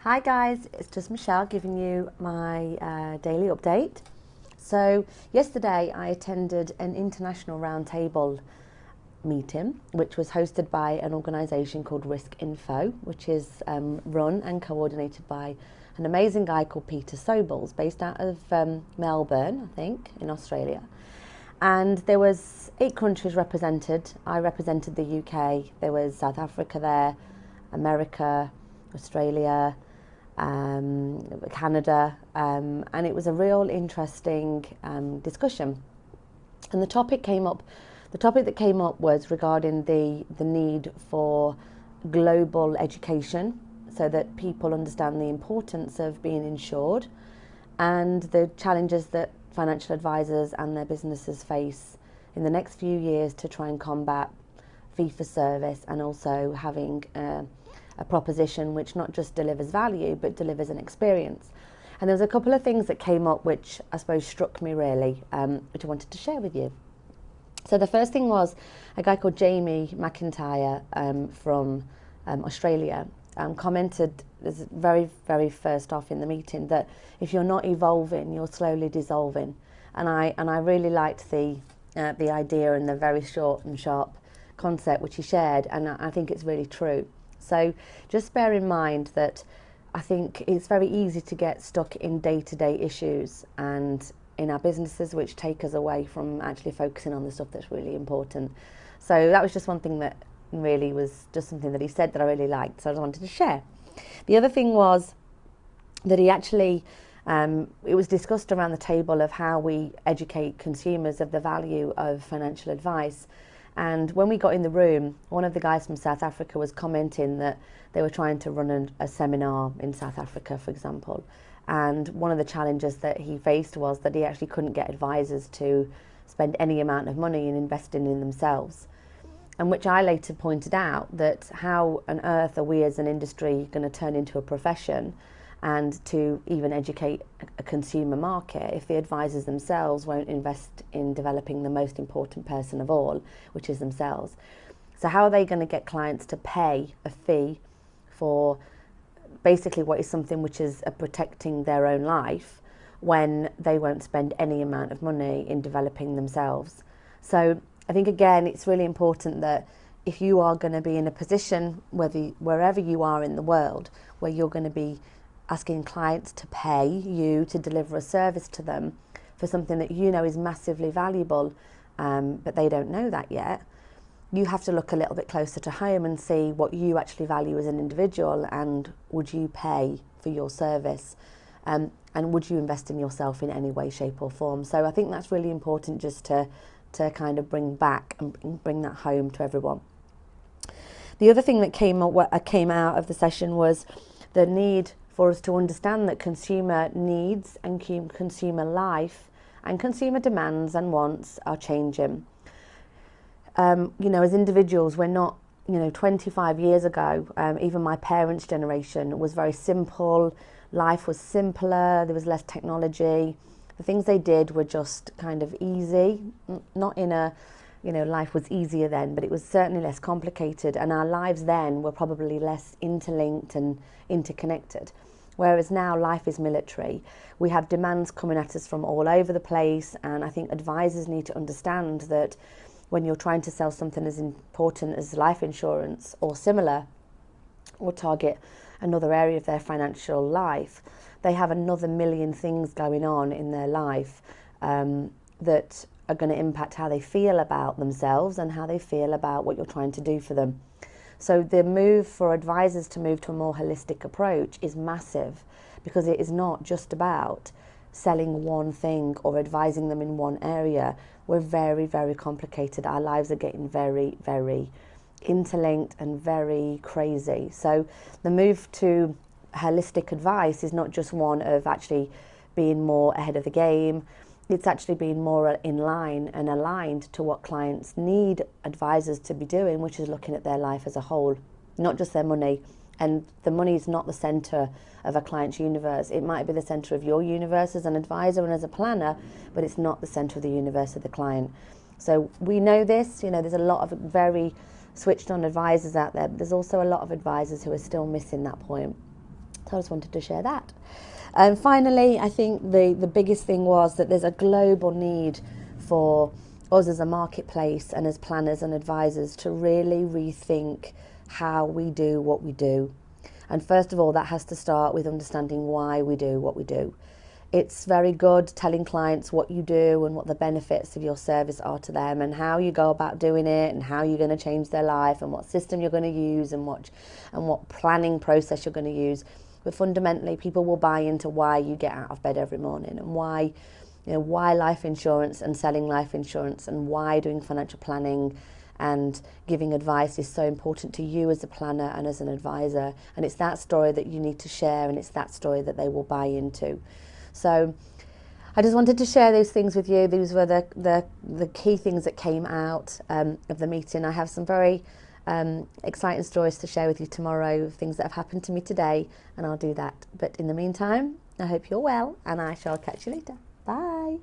Hi guys, it's just Michelle giving you my daily update. So yesterday I attended an international roundtable meeting which was hosted by an organisation called Risk Info, which is run and coordinated by an amazing guy called Peter Sobels, based out of Melbourne, I think, in Australia. And there was 8 countries represented. I represented the UK. There was South Africa there, America, Australia, Canada, and it was a real interesting discussion. And the topic that came up was regarding the need for global education, so that people understand the importance of being insured and the challenges that financial advisors and their businesses face in the next few years to try and combat fee for service, and also having a proposition which not just delivers value but delivers an experience. And there was a couple of things that came up which I suppose struck me really, which I wanted to share with you. So the first thing was a guy called Jamie McIntyre from Australia commented very, very first off in the meeting that if you're not evolving, you're slowly dissolving. And I really liked the idea and the very short and sharp concept which he shared, and I think it's really true. So just bear in mind that I think it's very easy to get stuck in day-to-day issues and in our businesses, which take us away from actually focusing on the stuff that's really important. So that was just one thing that really was just something that he said that I really liked, so I just wanted to share. The other thing was that he actually, it was discussed around the table of how we educate consumers of the value of financial advice. And when we got in the room, one of the guys from South Africa was commenting that they were trying to run a seminar in South Africa, for example. And one of the challenges that he faced was that he actually couldn't get advisors to spend any amount of money in investing in themselves. And which I later pointed out that how on earth are we as an industry going to turn into a profession and to even educate a consumer market if the advisors themselves won't invest in developing the most important person of all, which is themselves. So how are they going to get clients to pay a fee for basically what is something which is protecting their own life when they won't spend any amount of money in developing themselves? So I think, again, it's really important that if you are going to be in a position, wherever you are in the world, where you're going to be asking clients to pay you to deliver a service to them for something that you know is massively valuable, but they don't know that yet, you have to look a little bit closer to home and see what you actually value as an individual, and would you pay for your service, and would you invest in yourself in any way, shape or form. So I think that's really important just to kind of bring back and bring that home to everyone. The other thing that came out of the session was the need for us to understand that consumer needs and consumer life and consumer demands and wants are changing. As individuals, we're not, 25 years ago, even my parents' generation was very simple. Life was simpler. There was less technology. The things they did were just kind of easy, not in a, life was easier then, but it was certainly less complicated. And our lives then were probably less interlinked and interconnected. Whereas now life is military. We have demands coming at us from all over the place. And I think advisors need to understand that when you're trying to sell something as important as life insurance or similar, or target another area of their financial life, they have another million things going on in their life that are going to impact how they feel about themselves and how they feel about what you're trying to do for them. So the move for advisors to move to a more holistic approach is massive, because it is not just about selling one thing or advising them in one area. We're very, very complicated. Our lives are getting very, very interlinked and very crazy. So the move to holistic advice is not just one of actually being more ahead of the game. It's actually being more in line and aligned to what clients need advisors to be doing, which is looking at their life as a whole, not just their money. And the money is not the centre of a client's universe. It might be the centre of your universe as an advisor and as a planner, but it's not the centre of the universe of the client. So we know this, there's a lot of very switched on advisors out there, but there's also a lot of advisors who are still missing that point. So I just wanted to share that. And finally, I think the biggest thing was that there's a global need for us as a marketplace and as planners and advisors to really rethink how we do what we do. And first of all, that has to start with understanding why we do what we do. It's very good telling clients what you do and what the benefits of your service are to them and how you go about doing it and how you're going to change their life and what system you're going to use and what planning process you're going to use. But fundamentally, people will buy into why you get out of bed every morning and why life insurance and selling life insurance and why doing financial planning and giving advice is so important to you as a planner and as an advisor. And it's that story that you need to share, and it's that story that they will buy into. So I just wanted to share those things with you. These were the key things that came out of the meeting. I have some very exciting stories to share with you tomorrow, things that have happened to me today, and I'll do that. But in the meantime, I hope you're well, and I shall catch you later. Bye.